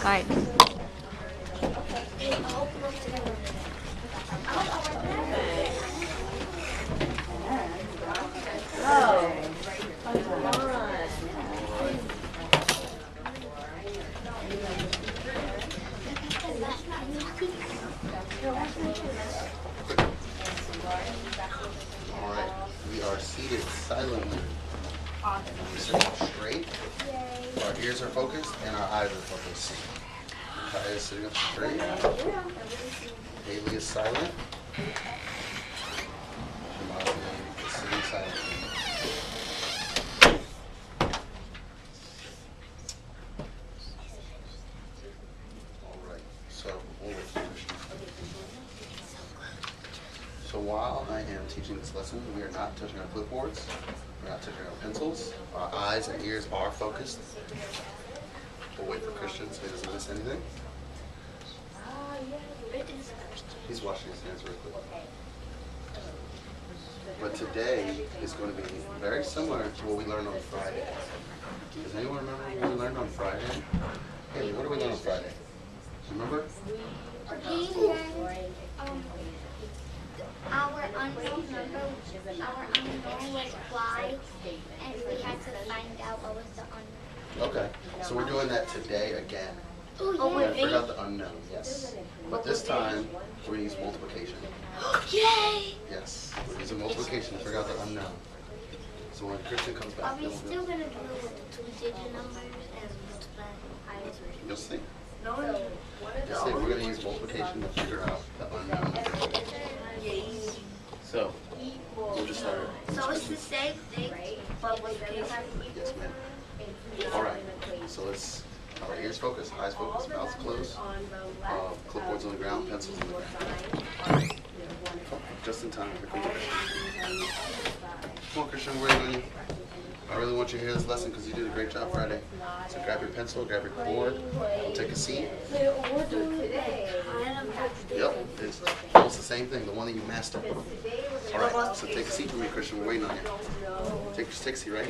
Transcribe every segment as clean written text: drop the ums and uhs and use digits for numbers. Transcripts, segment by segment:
Alright. Alright, we are seated silently. We're sitting straight. Our ears are focused and our eyes are focused. Kai is sitting up straight. Haley is silent. Shimon is sitting silently. Alright, so So while I am teaching this lesson, we are not touching our clipboards, we're not touching our pencils, our eyes and ears are focused. We'll wait for Christian so he doesn't miss anything. He's washing his hands real quick. But today is going to be very similar to what we learned on Friday. Does anyone remember what we learned on Friday? Hey, what did we learn on Friday? Remember? Our unknown was why, and we had to find out what was the unknown. Okay, so we're doing that today again. Oh, Yeah, I forgot the unknown, yes. But this time, we're going to use multiplication. Yay! Yes, we're using multiplication. I forgot the unknown. So when Christian comes Are back, we then we'll still do going to do it with the two-digit numbers and multiply? You'll see. You'll see, we're going to use multiplication to figure out the unknown. So, we'll just start. So it's the same thing, but with Yes, ma'am. All right, so let's have our ears focused, eyes focused, mouths closed, clipboards on the ground, pencils on the ground. Just in time. Here comes Christian. Come on, Christian, we're waiting on you. I really want you to hear this lesson because you did a great job Friday. So grab your pencil, grab your board, take a seat. Yep, it's almost the same thing, the one that you mastered. All right, so take a seat for me, Christian. We're waiting on you. Take a seat right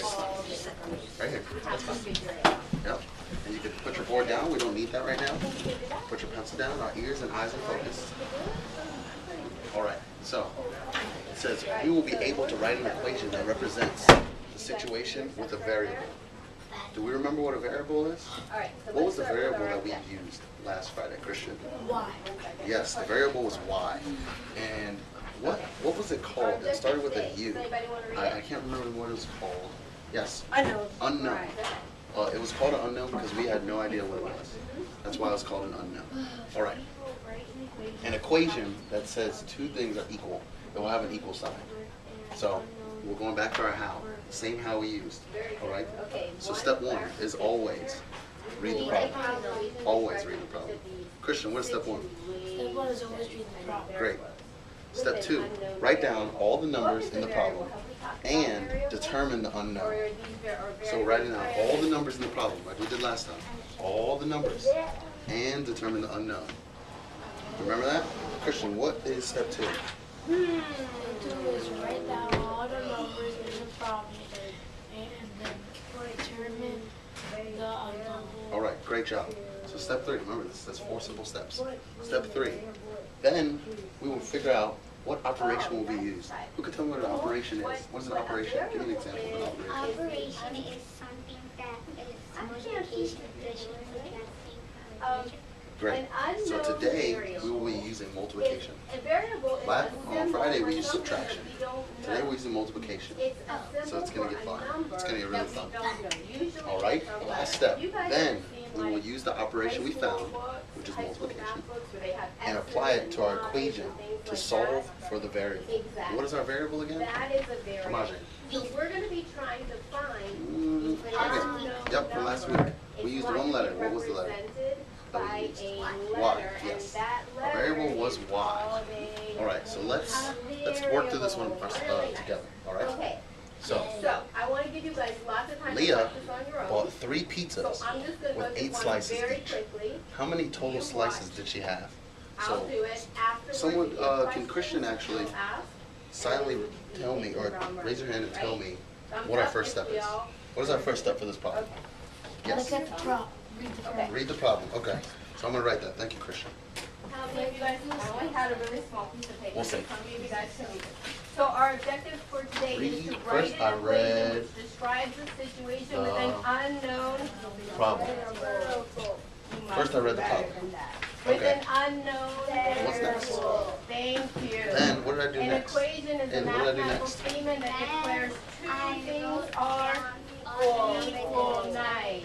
here. That's fine. Yep. And you can put your board down. We don't need that right now. Put your pencil down. Our ears and eyes are focused. All right. So it says we will be able to write an equation that represents the situation with a variable. Do we remember what a variable is? What was the variable that we used last Friday, Christian? Y. Yes, the variable was y. And what was it called? It started with a U. I can't remember what it was called. Yes. Unknown. It was called an unknown because we had no idea what it was. That's why it was called an unknown. All right. An equation that says two things are equal, it will have an equal sign. So we're going back to our how. Same how we used. All right. So step one is always read the problem. Always read the problem. Christian, what is step one? Step one is always read the problem. Great. Step two, write down all the numbers in the problem and determine the unknown. So we're writing down all the numbers in the problem, like we did last time. All the numbers and determine the unknown. Remember that? Christian, what is step two? Step two is write down all the numbers in the problem and then determine the unknown. All right, great job. So step three, remember that's 4 simple steps. Step three, then we will figure out what operation will be used. Who can tell me what an operation is? What is an operation? Give me an example of an operation. Operation is something that is multiplication, addition, subtraction. Great. So today we will be using multiplication. On Friday we used subtraction. Today we're using multiplication. So it's going to get fun. It's going to get really fun. All right, last step. Then we will use the operation we found, which is multiplication, and apply it to our equation to solve for the variable. What is our variable again? That is a variable. Imagine. So we're going to be trying to find. Yep, from last week. We used one letter. What was the letter? By a Y, letter, yes. and that Our variable was Y. All right, so let's work through this one together. All right. Okay. So I want to give you guys lots of time to Leah practice on your own. bought 3 So pizzas I'm just going to go with through 8 one slices very each. quickly. How many total slices did she have? I'll So do it afterwards. someone, If you have can Christian questions, actually you'll ask. silently tell me, or raise your hand and tell me what our first step is. What is our first step for this problem? Yes. Look at the problem. Okay. Read the problem. Okay. So I'm gonna write that. Thank you, Christian. How many of you guys, I only had a really small piece of paper. We'll see. How many of you guys can read it? So our objective for today is to Read. write First, an I equation read which describes the situation with an unknown Problem. You must First, I read do the better problem. than that. With Okay. an unknown What's next? variable. Thank you. Then what did I do An next? equation is a And what did I do mathematical next? statement that declares two things are equal. Nice.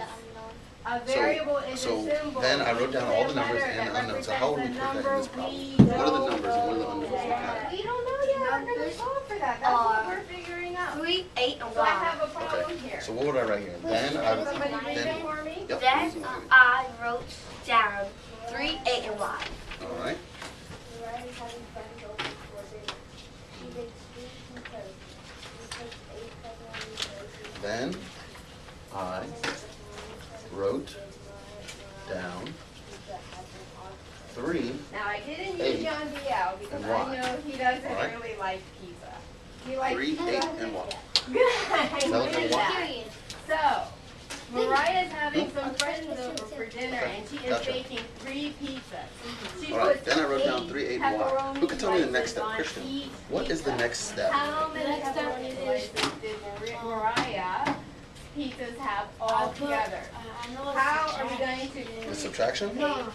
A variable is So a symbol. then I wrote down all the numbers Letter and the that unknowns. So how would we represents put a that in this number problem? we What are the don't numbers and what are the know unknowns? yet. We don't know yet. We're going to solve for that. That's what we're figuring out. 3, 8, and So I 1. have a problem Okay. here. So what would I write here? Then Can somebody I read it then for me? yep. Then I wrote down 3, 8, and 1. All right. Then I wrote down 3. Now I didn't 8, use John D.L. because and I Y. know he doesn't Alright. really like pizza. He likes 3, 8, and 1. Good. I Tell us knew the that. So, Mariah's having some friends over for dinner and she is Gotcha. baking 3 pizzas. She All right. puts Then I wrote down 8 3, 8, and Y. Who can tell me the next step, pepperoni Christian? slices on each What is the pizza. next step? How many Next step pepperoni is- slices did Mariah pizzas have I all put- together? I know How are we going to The subtraction? No.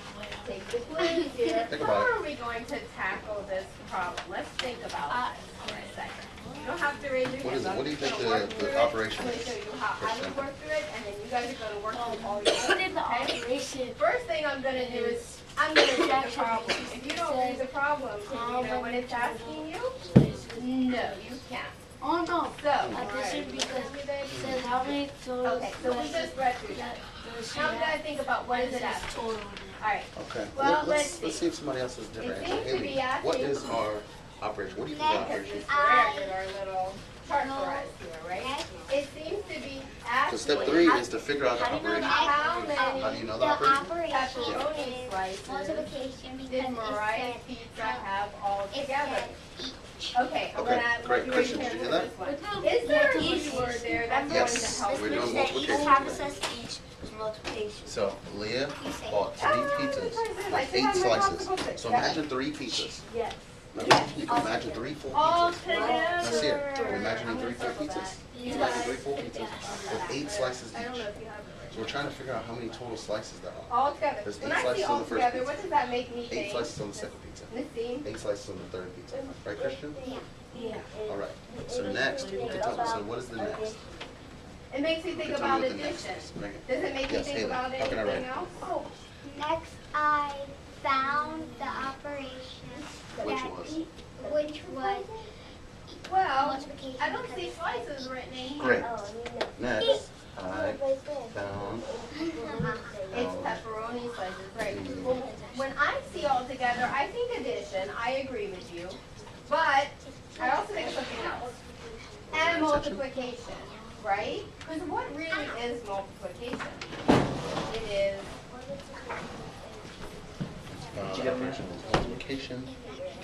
take the quiz here? Think How about it. are we going to tackle this problem? Let's think about this for a second. You don't have to raise your hand. What is it? I'm What do you just think gonna work the through it. operation I'm gonna is, show you how I Christian? would work through it, and then you guys are gonna work through all your Put in the okay? operation. First thing I'm gonna do is, I'm gonna read the problem. If you don't read the problem, can you know what it's asking you? No, you can't. Oh no. So, Addition because it says how many total. okay, so we just read through that. Now we gotta think about what is it asking? total. Alright, Okay. Well, let's let's see if somebody else has a different It answer. seems to be Haley, what asking- is our operation? What do you think the because operation this is? square is our little chart for us here, right? It seems to be asking. So step 3 is to figure out the operation. How How do many you know the operation? pepperoni slices multiplication did because Mariah's it pizza said, have all it together? said each. Okay, I'm Okay, gonna great. let you Christian, raise did your you hand hear for this one. Is there a key word there that's Yes. going to We're help? doing It said each multiplication. half says each is multiplication. So Leah You say bought 3 pizzas, like 8 slices. So imagine 3 pizzas. Yes. You can imagine 3 full All pizzas. together. Now see it. We're imagining 3 full circle pizzas. that. Imagine 3 full pizzas with 8 slices I don't know each. if you have it So we're trying to figure out how many total slices there are. all together. There's When 8 I see slices on all the first together, pizza. what does that make me 8 think? slices on the second pizza. Missing. 8 slices on the third pizza. Right, Christian? Yeah. All right. So next, you can tell me. So what is the next? It makes me You think can tell me about what the next addition. is. Megan. Does it make me Yes, think Haley. about How can I write anything it? else? Next, I found the operation Which that was? which was Well, multiplication. I don't see slices written in here. Great. Next, I found It's pepperoni slices, right. Well, when I see all together, I think addition, I agree with you. But I also think something else. And multiplication, right? Because what really is multiplication? It is, multiplication.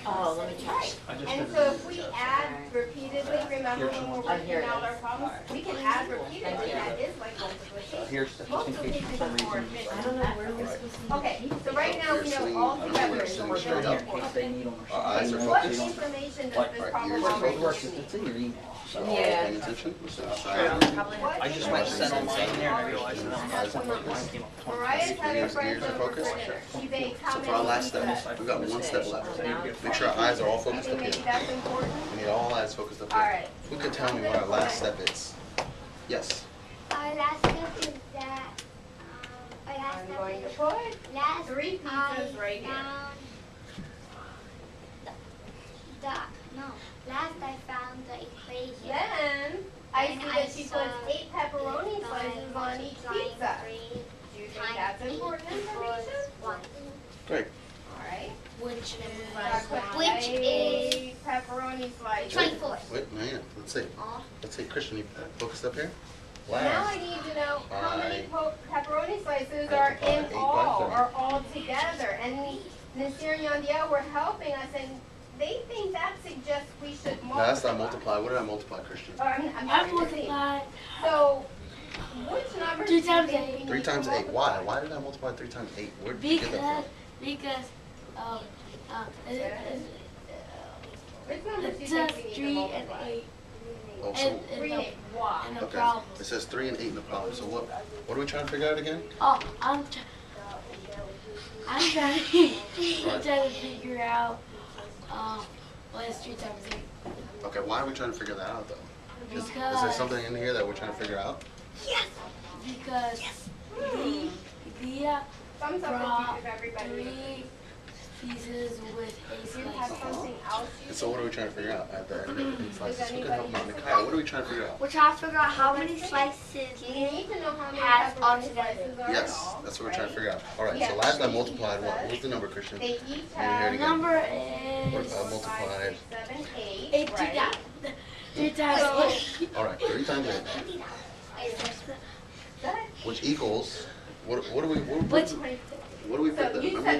Oh, let me try. and so if we add repeatedly, remember when we're working out our problems, we can add repeatedly, that is like multiplication. Here's just in case Multiplication for is some more reason. efficient. Okay, so right now we know all together is more Straight up. important. Our eyes are What focused. information does Like, this right, problem yours are already focused. give me? It's in your email. So all Yeah. paying attention. So What I just went and sent all mine in there and I realized that I'm eyes are mine focused. came up 20. Mariah's having Ears friends are over for focused. dinner. She bakes how So many for our last pizzas? step, we've got 1 step left. Make sure our eyes are all You focused think up maybe here. that's important? We need all eyes focused up All here. right. Who could tell me what our last step is? Yes. Our last step is that our last I'm step going to is put last 3 I pizzas right here. found no. Last I found the equation. Then I see And that she saw puts 8 pepperoni slices on each pizza. Do you think that's important information? Great. All right. Which I put Which 8 is pepperoni slices. 24. Wait, no, yeah. Let's see. Let's see. Christian, you focused up here? Now I need to know how many pepperoni slices are Multiply in 8 by all 30. or all together. And Nasir and Yandiel were helping us, and they think that suggests we should multiply. No, that's not multiply. What did I multiply, Christian? Oh, I'm I sorry, Nasir. multiplied. So Which number? 3 times 8. 3 times 8. Why? Why did I multiply 3 times 8? Where did you get that Because Which number do it you says think we need 3 to and multiply? 8. from? Oh, so, And 3 and 8. Why? and the okay. problem. It says 3 and 8 in the problem. So what are we trying to figure out again? Oh, I'm trying to figure out what is 3 times 8. Okay, why are we trying to figure that out though? Is there Because something in here that we're trying to figure out? because the Some brought substitute if everybody. 3 pieces with a Do you have slice. something else you And so what are we trying to figure out at the end of the slices? Who can anybody help me? Mikhail, what are we trying to figure out? We're trying to figure out how many slices You need to know how many Has pepperoni altogether. slices are Yes, involved, that's what we're trying to right? figure out. All right, so Yeah. last I multiplied what? What's the number, Christian? They each Let me hear it have again. Number What is if I multiplied? 5, 6, 7, 8, 8 right? 3 times All right, 3 times 8, which equals, what do we put there? So you Remember said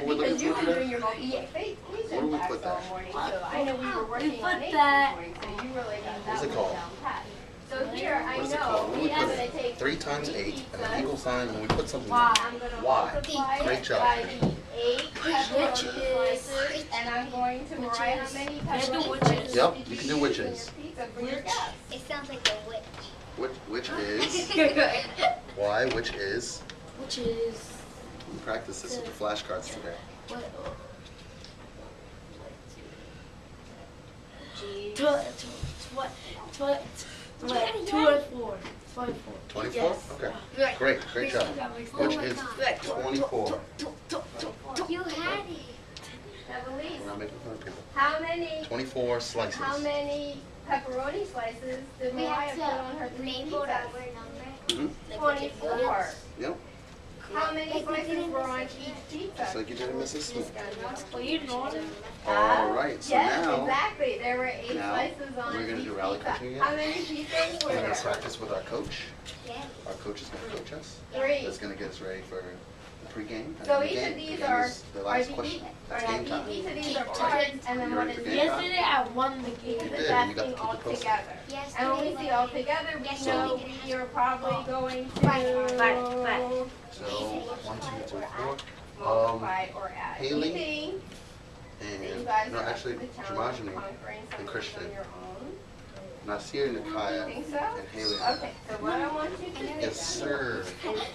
what we're because you looking were for doing today? your multiplication Where do we put that? all morning, so I know we were working put on 8 that- this morning, so you really got What's that it one called? down pat. So here, I What is it know called? What do we we are put gonna in? take 3 times 8 and an pizzas. equal sign and we put something Why? there. I'm gonna Why? multiply Great it job. by the 8 pepperoni Which is- slices, and I'm going to write how many Let's do pepperoni which slices is- Yep, did you can eat do which in is. your pizza for your guests. It sounds like a witch. Which is, why, which is, which is we practiced this with the flashcards today. what? G. 2 and 4. 24. 24? Yes. Okay, great job. Which is 24. You had it. Evelise, We're not making fun of people. how many 24 slices. pepperoni slices did We Mariah have put on her to 3 label pizzas? our number. Mhm. 24. Yep, How many slices were on each pizza? just like you did in Mrs. Smith. Well, you know it. All right, so Yes, now exactly. There were 8 now slices on we're gonna each do rally pizza. coaching again. How many pizzas were we're gonna there? practice with our coach. Yeah. Our coach is gonna coach us. 3. That's gonna get us ready for the pregame. and So the each game. of these The game are, is the are last the question. That's game time. each of these are All right. parts, and then You one ready is for game time? Yesterday I won the You game. did, the and you got to testing keep all it posted. together. Yes. And when we see all together, we Yes, know we did. you're probably going to Right. So 1, 2, 3, 4. multiply or add. Haley Anything that you And guys no, are up actually, to the challenge of Jamajani conquering and something Christian. on your own. Nasir, Nikaya, Think so? and Haley. Okay, so what I want you to do Yes, sir.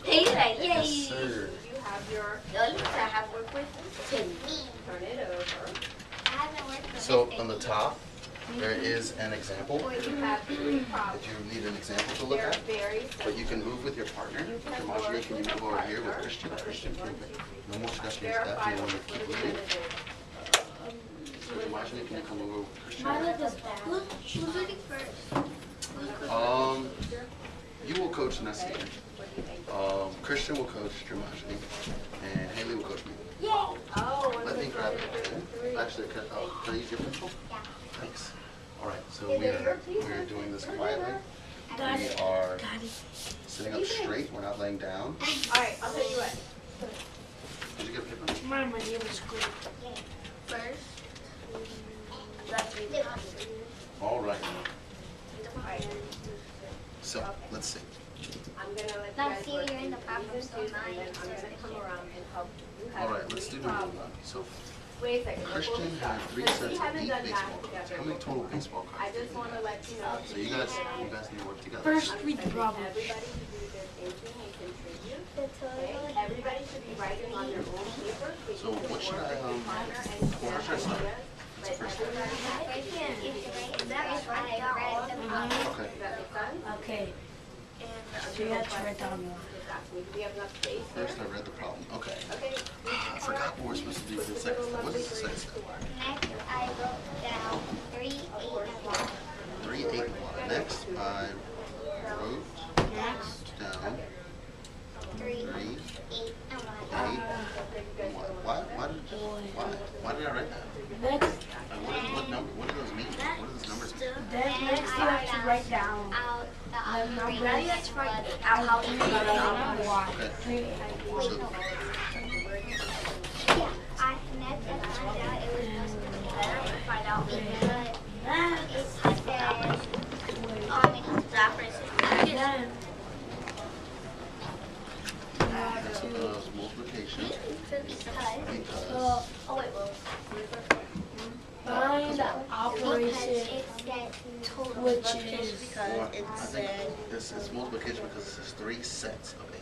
He's like, Yes, yay. sir. you have your, The only person I have worked with is Tim. turn it over, I haven't worked with So this on the thing. top, there is an example. you have 3 problems. If you need an example to look They're at, very but simple. you can move with your partner. Jamajani, can you move over here with Christian? Christian, can no more discussion of that. Verify You want to what keep it's moving? gonna do. So Jamajani, can you come over with Christian? My leg is bad. Who's looking first? You will coach Nasir. Christian will coach Jamajani, and Haley will coach me. Oh, Let me grab it. Actually, can I use your pencil? Yeah. Thanks. All right, so we are doing this quietly. Got We it. are Got it. sitting up straight. We're not laying down. Alright, I'll tell you what. Did you get a paper? My name is great. First. That's me. All right. So let's see. I'm gonna let you Now, guys see, work you're in the these problem, issues, so and now then you I'm gonna just- come around and help you have All right, let's do three number problems. one. So Wait a second. before we Christian start, had 3 because we sets of haven't 8 done baseball math cards. together How many total before. baseball I cards? just wanna let you know. So you guys need to work together. First, read the problem. Everybody should do their thinking and contribute. Okay? Everybody should be writing on their own paper. So what should I Partner and where should I start? but everybody, That is what I read the problem. Okay. does that make sense? Okay. So you have to write down one. Do we have enough space here? First, I read the problem. Okay. Okay. I forgot what we're supposed to do for the second step. What is the second step? Next, I wrote down 3, 8, and 1. 3, 8, and 1. Next, I wrote down 3, 3, 8, and 1. 8, and 1. Why did I write that? Next, And what number? What do those mean? What do those numbers mean? then next you have to write down Out the the three. number. Let's write out how we got it on. Why? Okay. 3, 8, Wait, So, no. Yeah, next I found out it was supposed to be better to find out but it says Zapper is then So, find the operation, which is Well, I think this is multiplication because it's 3 sets of 8.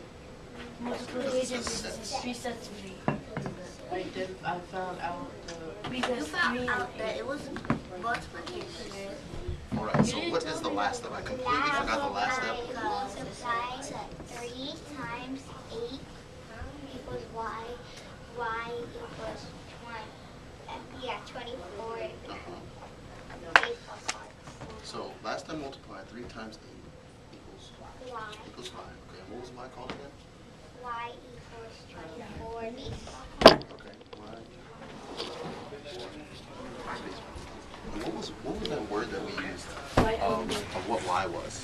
multiplication is 3 sets of 8. I found out Because You 3 found and out that 8. it was multiplication. Alright, so what is the last step? I completely forgot the last step. Multiply 3 times 8 equals y. Y equals 24. Uh-huh. 8 plus 1. So last time multiplied 3 times 8 equals Y. 5. Okay, and what was y called again? Y equals 24 Okay, y. And what was that word that we used? Of what y was?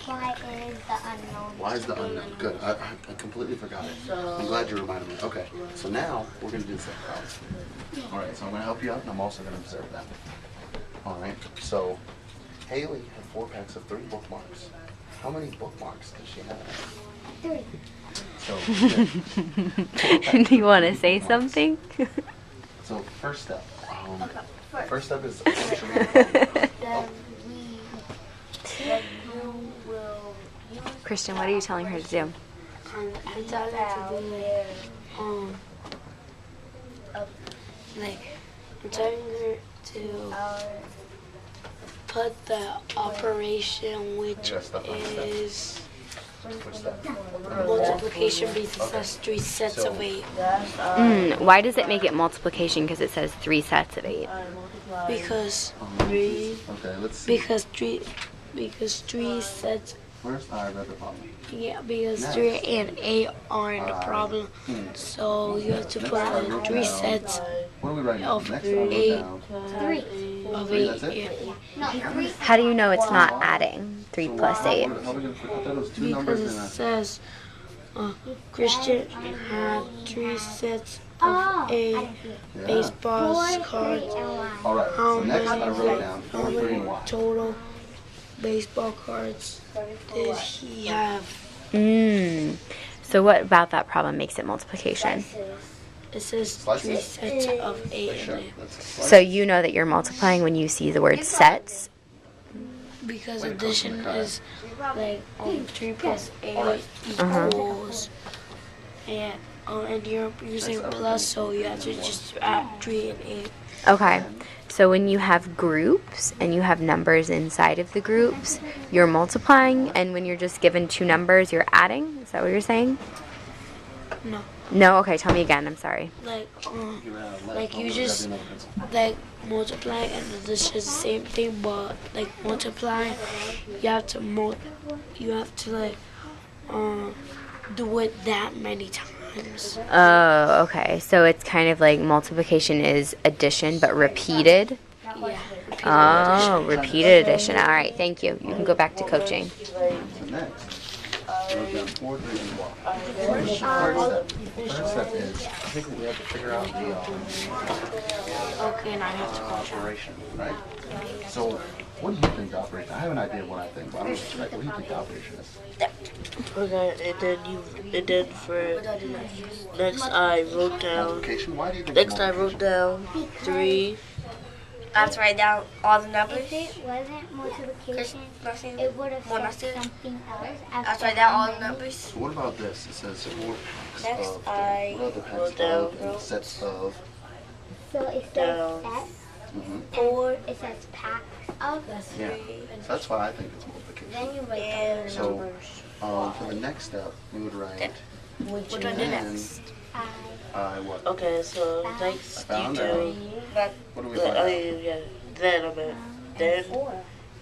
Y is the unknown. Y is the unknown. Good. I completely forgot it. I'm glad you reminded me. Okay, so now we're going to do the second problem. All right, so I'm going to help you out, and I'm also going to observe that. All right, so Haley had 4 packs of 3 bookmarks. How many bookmarks does she have? 3. So, Do you want to say something? So first step. First step is Christian, what are you telling her to do? I'm telling her to do like, I'm telling her to put the operation, which Yeah, step by step. is Which step? multiplication because it has 3 sets So- of 8. Why does it make it multiplication? Because it says 3 sets of 8. Because Okay, let's see. because 3 sets. First, I read the problem. Yeah, because 3 and 8 aren't a problem. So you have to put in 3 sets What are we writing? of Next, I wrote 8 down. 3. of Three, 8. that's it? Yeah. No, 3. How do you know it's not adding 3 plus 8? How are we gonna, I thought it was 2 Because numbers it and a... says Christian had 3 sets of 8 Yeah. baseball 4, 3, cards. and 1. Alright, How so next I many, wrote down 4, how 3, and many Y. total baseball cards does he have? So what about that problem makes it multiplication? It says Slices? 3 sets of 8 Sure, in it. that's a slice. So you know that you're multiplying when you see the word sets? Because addition is like 3 plus 8 Alright. equals, and you're using plus, so you have to just add 3 and 8. Okay. So when you have groups and you have numbers inside of the groups, you're multiplying, and when you're just given 2 numbers, you're adding? Is that what you're saying? No, No? Okay, tell me again. I'm sorry. like You ran out of lead. like you Oh, just grab another pencil. like multiply and addition is the same thing, but like multiply, you have to like do it that many times. Oh, okay. So it's kind of like multiplication is addition, but repeated? Yeah. Oh, repeated addition. All right, thank you. You can go back to coaching. So next, I wrote down 4, 3, and Y. First step is, I think we have to figure out the Okay, now I have to go. operation, right? So, what do you think the operation? I have an idea of what I think, but I'm going to check. What do you think the operation is? Okay, and then for next I wrote down. Multiplication? Why do you think Next I wrote down 3. I have to write down all the numbers. If it wasn't multiplication, Nothing. it would have Well, said nothing. something else. I have to after write down all the how many. numbers. So what about this? It says 4 Next, of I what other packs wrote down of and sets of. So it says down. sets, Mm-hmm. or it says packs of. Yeah. So that's why I think it's multiplication. Then you write down the So, numbers. for the next step, we would write. Which one did next? I what? Okay, so next I you found do. out. What do we find I out? mean, yeah. Then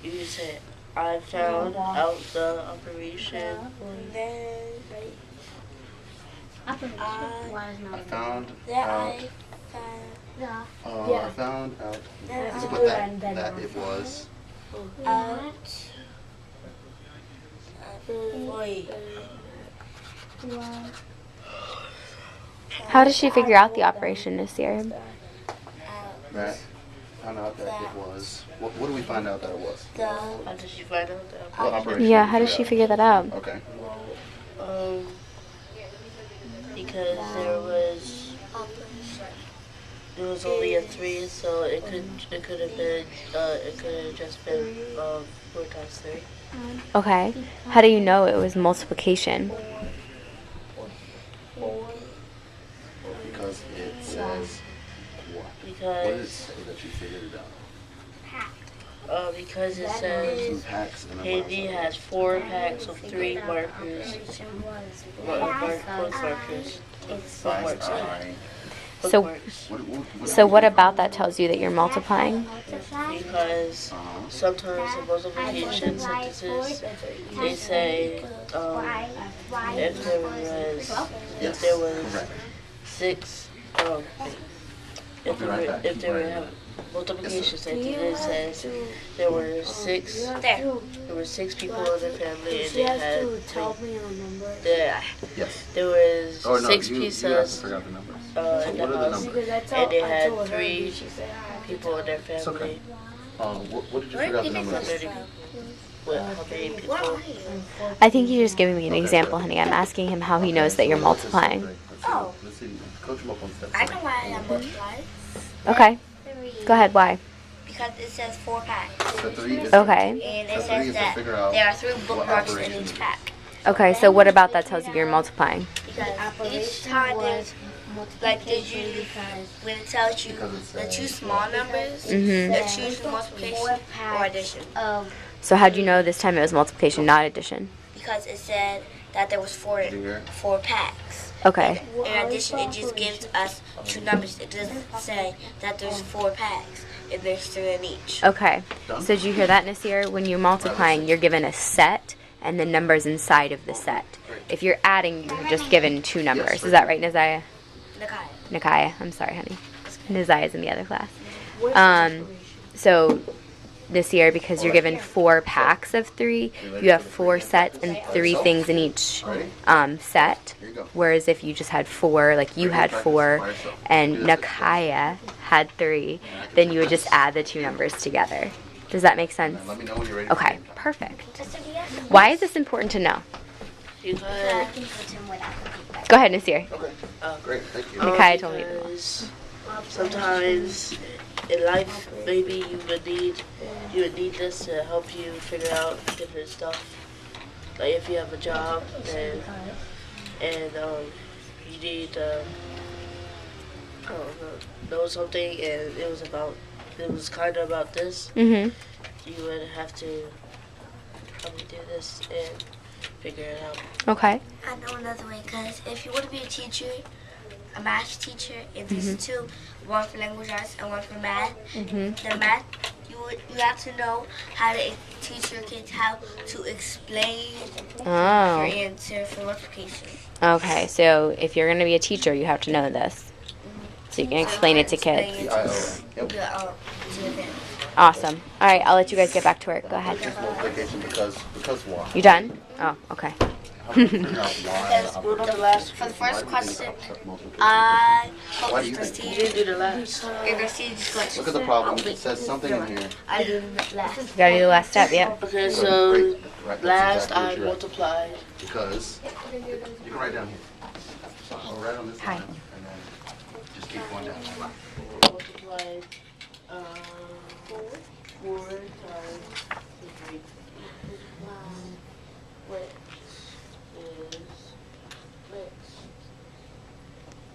you said I found out the operation. Then I found that out. I I found out That's that it was. wait. How does she figure out the operation this year? That found out that it was. What do we find out that it was? How did you find out the What operation? Yeah, did how we does she figure that out? Okay. because there was it was only a 3, so it could have been it could have just been 4 times 3. Okay. How do you know it was multiplication? Because it says what? What did it Because say that you figured it out? because it 2 says packs and a Haiti box. has 4 packs of 3 markers. Both markers. Size I. So, so what about that tells you that you're multiplying? Because sometimes in multiplication sentences they say if there was Correct. 6 if there were multiplication sentences it says there were 6 people in the family and they had Yes. there was Oh, no, 6 you have to pieces figure out the numbers. in the What are the house numbers? and they had 3 people in their It's okay. family. What did you figure out the numbers? How many people? I think he's just giving me an example, honey. I'm asking him how he knows that you're multiplying. Oh. Let's see. Coach him up on steps. I know why I multiplied. Okay. Go ahead. Why? Because it says 4 packs. The 3 is Okay. And The it 3 says is to that figure out there are 3 what bookmarks in operation each it is. pack. Okay. So what about that tells you you're multiplying? Because each time there's, like, there's usually, when it tells you the 2 small numbers, Mhm. it's usually multiplication or addition. So how do you know this time it was multiplication, not addition? Because it said that there was 4 packs. Okay. In addition, it just gives us 2 numbers. It doesn't say that there's 4 packs and there's 3 in each. Okay. So did you hear that, Nasir? When you're multiplying, you're given a set and the numbers inside of the set. If you're adding, you're just given 2 numbers. Is that right, Naziah? Nakaya. I'm sorry, honey. Naziah's in the other class. So this year, because you're given 4 packs of 3, you have 4 sets and 3 things in each set. Whereas if you just had 4, like you had 4 and Nakaya had 3, then you would just add the 2 numbers together. Does that make sense? Let me know when you're ready. Okay, perfect. Why is this important to know? Go ahead, Nasir. Okay. Great. Thank you. Nakaya told me. Because sometimes in life, maybe you would need this to help you figure out different stuff. Like if you have a job and you need I don't know something and it was kind of about this. Mhm. You would have to probably do this and figure it out. Okay. I know another way, because if you want to be a teacher, a math teacher, and there's 2, one for language arts and one for math, the math, you have to know how to teach your kids how to explain your Oh. answer for multiplication. Okay, so if you're going to be a teacher, you have to know this. So you can explain it to kids. Yep. Awesome. All right, I'll let you guys get back to work. Go ahead. Just multiplication because why? You done? Oh, okay. How do you figure out why? For the first question, Multiplication. I hope Why do you it's think? You didn't do the last. prestigious question. Look at the problem. It says something in here. I did the last. You gotta do the last step, yep. Okay, so Right, that's last exactly what I you're at. multiplied. Because you can write down here. So I'll write on this Hi. line and then just keep going down. Multiplied 4 times 3, which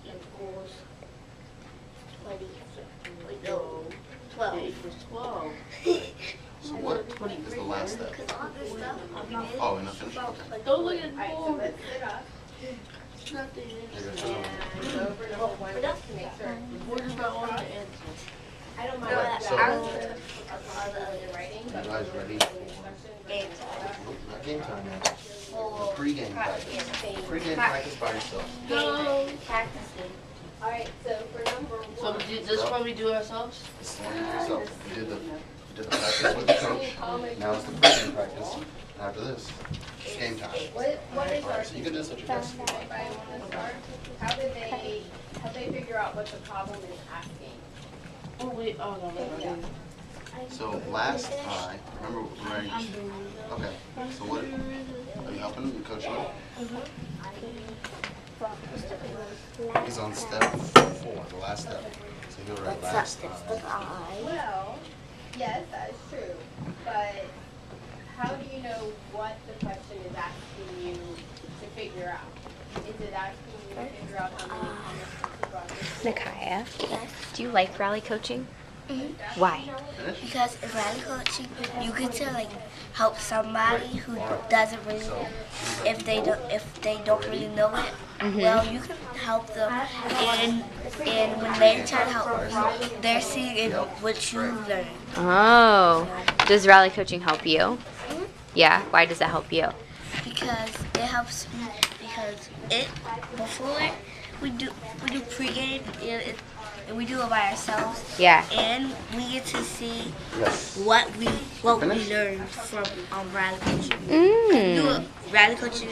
equals 20. No, 12. It equals 12. So what is the last step? Oh, and I finished. Okay. Don't look at 4. Nothing. Where's my own answer? I don't mind. So, I was writing. you guys ready? Game Nope, not game time yet. Pre-game practice. Pre-game practice by yourself. No. Practicing. All right, so for number 1. So this one we do ourselves? It's only for yourself. You did the practice with the coach. Now it's the pre-game practice. After this, it's game time. What is All our right, so you can do this at your desk. anybody want to start? How did they figure out what the problem is asking? Oh, wait. Oh, no. So last I remember we're okay. So what are you helping? You coaching? He's on step 4, the last step. So he'll write last time. Well, yes, that is true. But how do you know what the question is asking you to figure out? Is it asking you to figure out how many comments you brought this? Nakaya, do you like rally coaching? Why? Because in rally coaching, you get to like help somebody who doesn't really, if they don't really know it. Well, you can help them, and when they try to help you, they're seeing what you learn. Oh, does rally coaching help you? Yeah. Why does it help you? Because it helps me. Because before we do pregame and we do it by ourselves. Yeah. And we get to see Yes. what we learned from rally coaching. We do a rally coaching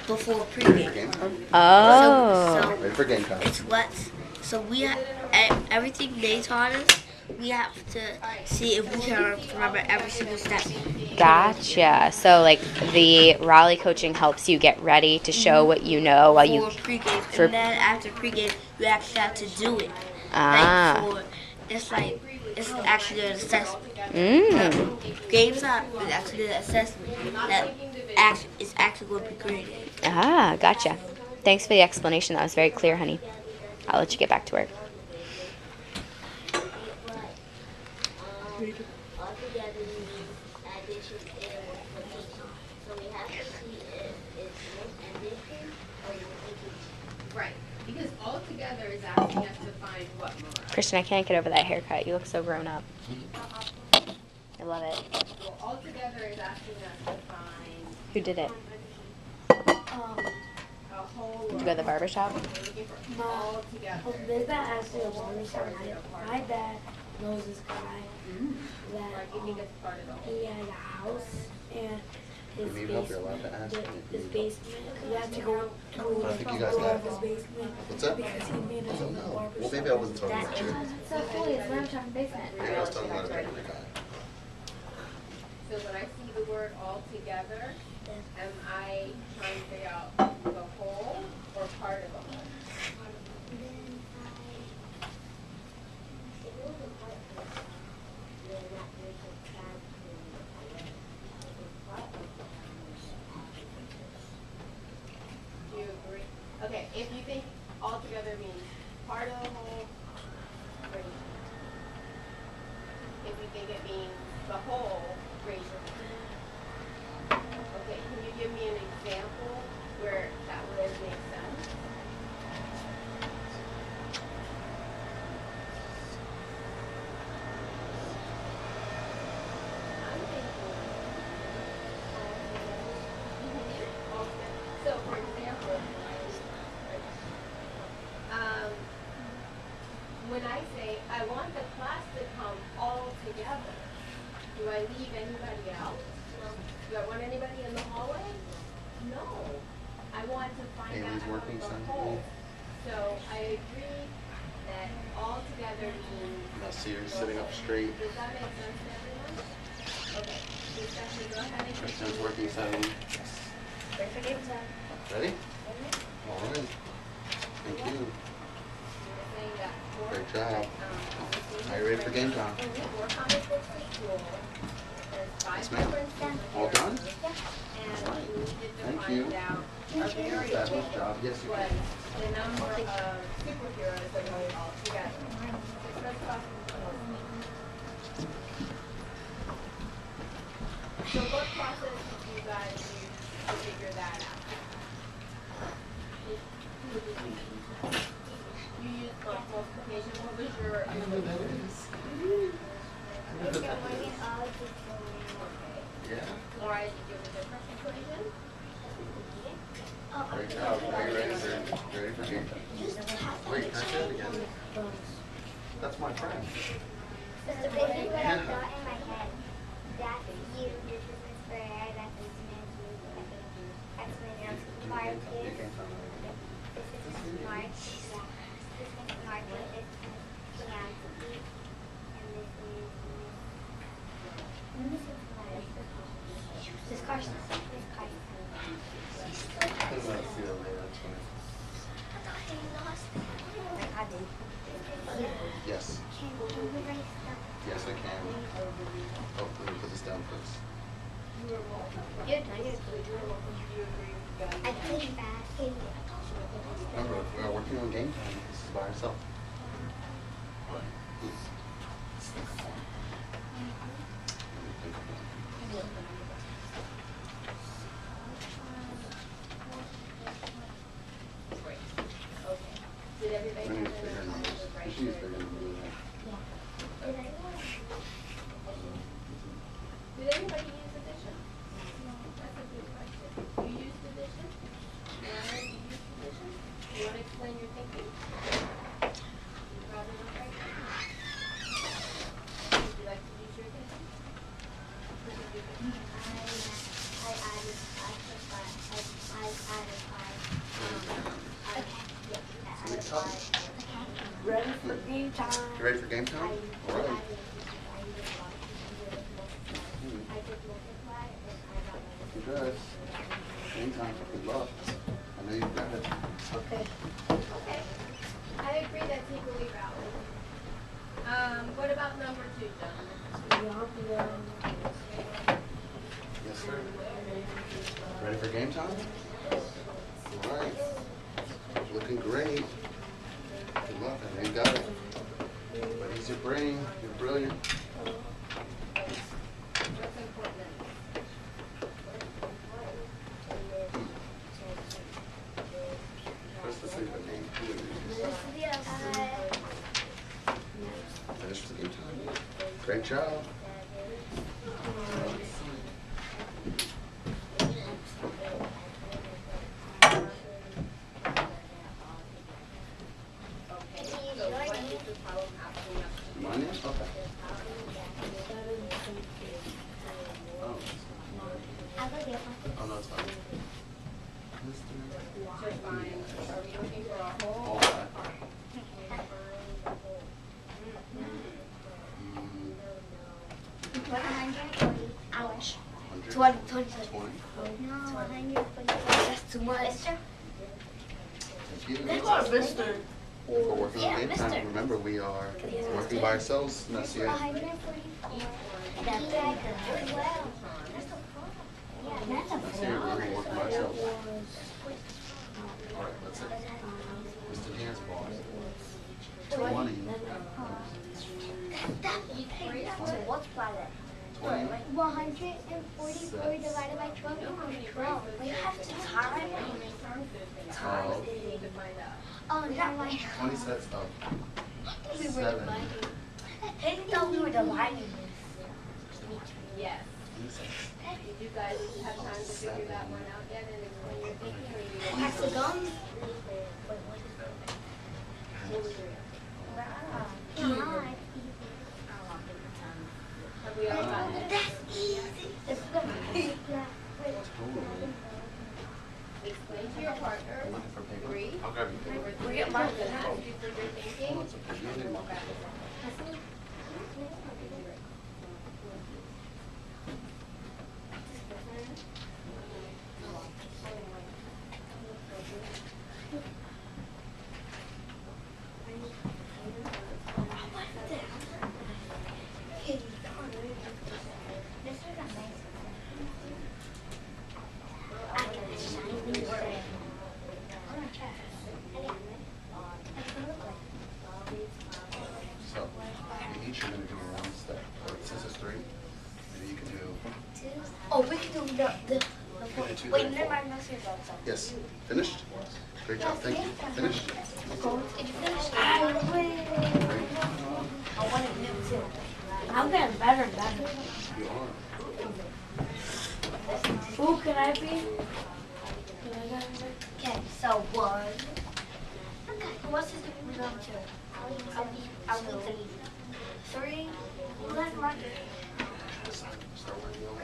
before pregame. Game time? Oh. So Ready for game time. it's everything they taught us. We have to see if we can remember every single step. Gotcha. So like the rally coaching helps you get ready to show what you know while you. For pregame, and then after pregame, you actually have to do it. It's actually an assessment. Games are actually an assessment that is actually going to be graded. Gotcha. Thanks for the explanation. That was very clear, honey. I'll let you get back to work. Right. Because all together is asking us to find what more. Christian, I can't get over that haircut. You look so grown up. I love it. Well, all together is asking us to find Who did it? a whole. Did you go to the barber shop? All together. There's that actually a barber shop. My dad knows this guy that You think it's part of the whole. he had a house and his If you need help, you're allowed to ask me if you his need help. basement. You have to go to I think you guys got it. his basement What's that? because he made his Oh, own no. barber Well, shop. maybe I wasn't talking about you. So cool, it's lamb chop basement. Maybe I was talking about a different guy. So when I see the word all together, am I trying to figure out the whole or part of the whole? Do you agree? Okay, if you think all together means part of the whole, raise your hand. If you think it means the whole, raise your hand. Okay, can you give me an example where that would make sense? I'm thinking all together. So for example, when I say I want the class to come all together, do I leave anybody out? Do I want anybody in the hallway? No. I want to find Haley's out working about the Sunday. whole. So I agree that all together means. Now see her sitting up straight. Does that make sense to everyone? Okay. So Stephanie, go ahead and Christian's working Saturday. Ready for game time. Ready? All right. Thank you. Saying that Great job. Are you ready for game time? 4 comic books to school. There's 5 Yes, ma'am. different All done? and we needed to Thank find you. out our variable Fabulous job. Yes, you was can. the number of superheroes that were all together. So let's talk about so what process did you guys use to figure that out? You used multiplication. What was your Yeah. or did you give a different equation? Great job. Are you ready for game time? Wait, can I say it again? That's my friend. The big thing that I thought in my head, that's you, this is Miss Ferrer, that's Miss X-Men, Marcus, this is Miss March, this is Miss Marcus, this is Miss Bianchi, and this is Miss Carson. Miss Carson. I'm gonna see that later. That's funny. Yes. Can you erase stuff? Yes, I can. Oh, let me put this down first. I played that in Remember, we are working on game time. This is by ourselves. Did everybody We need have to figure their numbers. right She needs to shirt? figure numbers. Did anybody use addition? That's a good question. You used addition? Ryan, you used addition? You want to explain your thinking? You brought it up right now. Would you like to use your thinking? What did you do? I added 5. Ready for game time. You ready for game time? All right. You're good. Game time. Good luck. I know you've got it. Okay. Okay. I agree that's equally valid. What about number 2, gentlemen? Yes, sir. Ready for game time? All right. Looking great. Good luck. I know you got it. But use your brain. You're brilliant. What's important? First, let's leave a name. Who would it be? Finish the game time. Great job. So what is the problem asking us? My name? Okay. Oh. Oh, no, it's fine. Just fine. Are we looking for a whole? All that. Ouch. 20. 20. 20. No, 140. That's too much. Thank you. Come on, mister. If we're working on game time, remember we are working by ourselves this year. 144. That's Yeah, very good. Well, yeah, that's a This year we're working by ourselves. All right, that's it. Mr. Dance Ball. 20. So multiply that. 20. 144 divided by 12 equals 12. But you have to time. Oh, Oh, never mind. 20 sets of We were 7. dividing. They thought we were dividing this. Yes. 20 sets. Did you guys have time to figure that one out yet and explain your thinking? Or you Pack the gum. God. have we all gotten it? That's easy. Yeah. Totally. Explain to your partner. I'm looking for paper. Agree. I'll grab you paper. We get marked Ask out. you for your thinking. Oh, it's okay. You didn't mark it. So, you each are going to do one step. Or since it's 3, maybe you can do. Oh, we can do the Okay, 2, wait, 3, never 4. mind, no serious about something. Yes. Finished? Great job. Thank you. Finished? Did you finish? I win. Great job. I wanted new too. I'm getting better and better. You are. Who can I be? Can I get Okay, so 1. Okay, what's this we going to? I'll be 3. Well, that's marker. Start working over.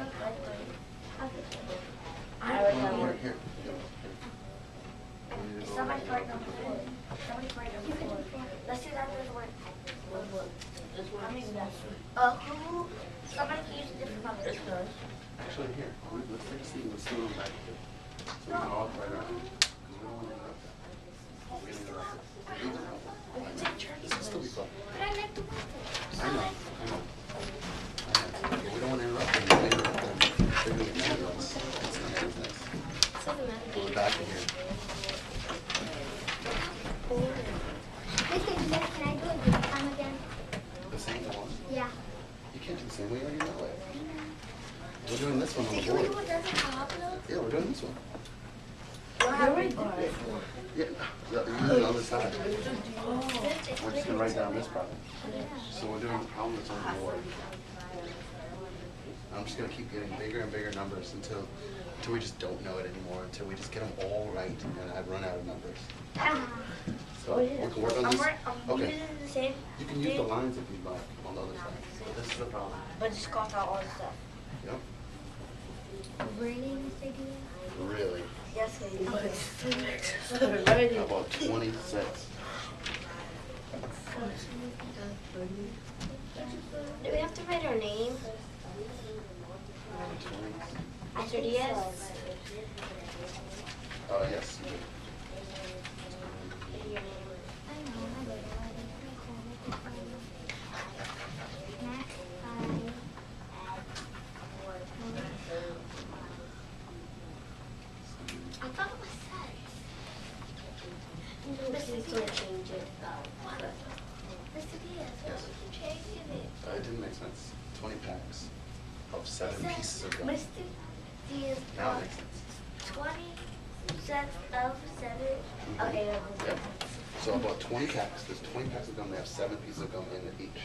I already Here, know. here. Somebody write number 4. Somebody write number 4. Let's do that with one. I mean, who? Somebody can use a different number. Actually, here. Let's take a seat. Let's do them back. So we can all try around. Because we don't want to interrupt that. We're going to interrupt it. This will still be fun. and we already know it. We're doing this one on the board. Yeah, we're doing this one. Yeah, you do the other side. We're just going to write down this problem. So we're doing the problem that's on the board. I'm just going to keep getting bigger and bigger numbers until we just don't know it anymore, until we just get them all right and I run out of numbers. So we can work on this. Okay. You can use the lines if you'd like on the other side. But this is the problem. But just cross out all the stuff. Yep. Really? Really? Yes, please. How about 26? Do we have to write our name? 20. After Diaz? Oh, yes, you do. I thought it was set. Mr. Diaz change it. Mr. Diaz, why Yes. would you change it? It didn't make sense. 20 packs of 7 pieces of gum. Mr. Diaz Now it bought makes sense. 20 sets of 7. Okay, Yep. So about 20 packs. There's 20 packs of gum. They have 7 pieces of gum in it each.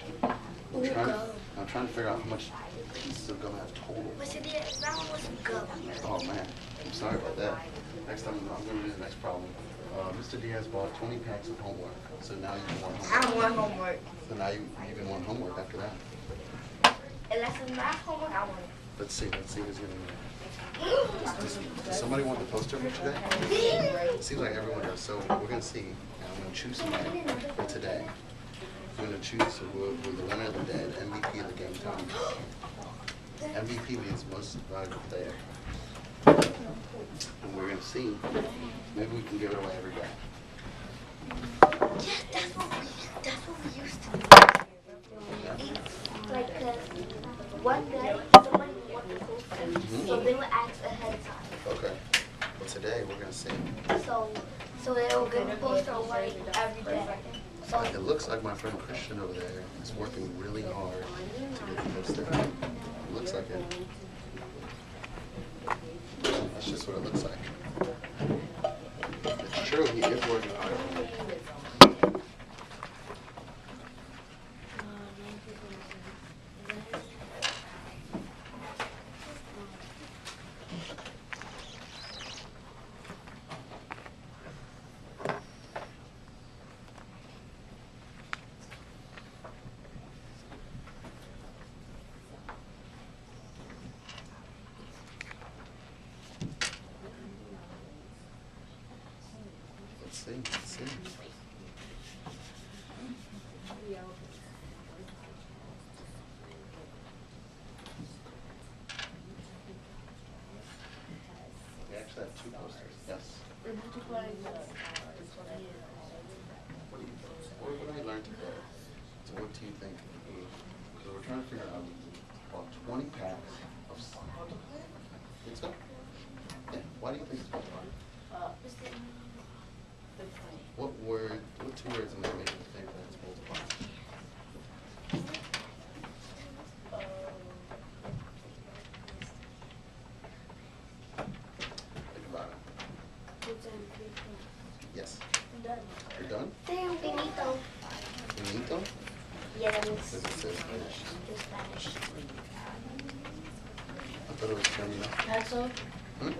I'm trying to figure out how much pieces of gum I have total. Mr. Diaz, that one was gum. Oh man, I'm sorry about that. Next time I'm going to do the next problem. Mr. Diaz bought 20 packs of homework. So now you can want homework. I want homework. So now you can want homework after that. Unless it's math homework, I want it. Let's see who's going to does somebody want the poster for today? It seems like everyone does. So we're going to see. And I'm going to choose somebody for today. I'm going to choose who the winner of the day, the MVP of the game time. MVP means most valuable player. And we're going to see. Maybe we can give it away every day. Yes, that's what we used to do. Like, one day, somebody wanted to post so they would ask ahead of time. Okay. Well, today we're going to see. So they will get a poster away every day. So It looks like my friend Christian over there is working really hard to get the poster. It looks like it. That's just what it looks like. It's true, he is working hard. Let's see. We actually have 2 posters. Yes. What did I learn today? So what do you think? Because we're trying to figure out about 20 packs of something. Think so? Yeah. Why do you think it's multiplying? What 2 words am I making you think that it's multiplying? Think about it. Yes. You're done? Finito. Finito? Yeah, that means Because it says finished. in Spanish. I thought it was terminal. Paso? Hmm?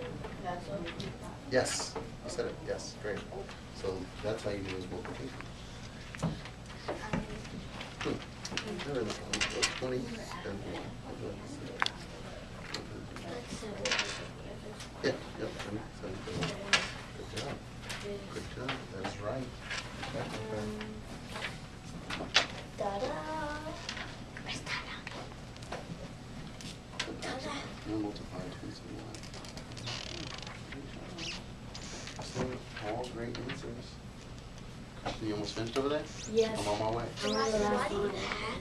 Paso? Yes. You said it. Yes. Great. So that's how you use multiplication. There it is. 20 and 1. Yeah. Yep. Good job. Good job. That's right. Da-da. We'll multiply 21. So, all great answers. You almost finished over there? Yes. I'm on my way. Why do you have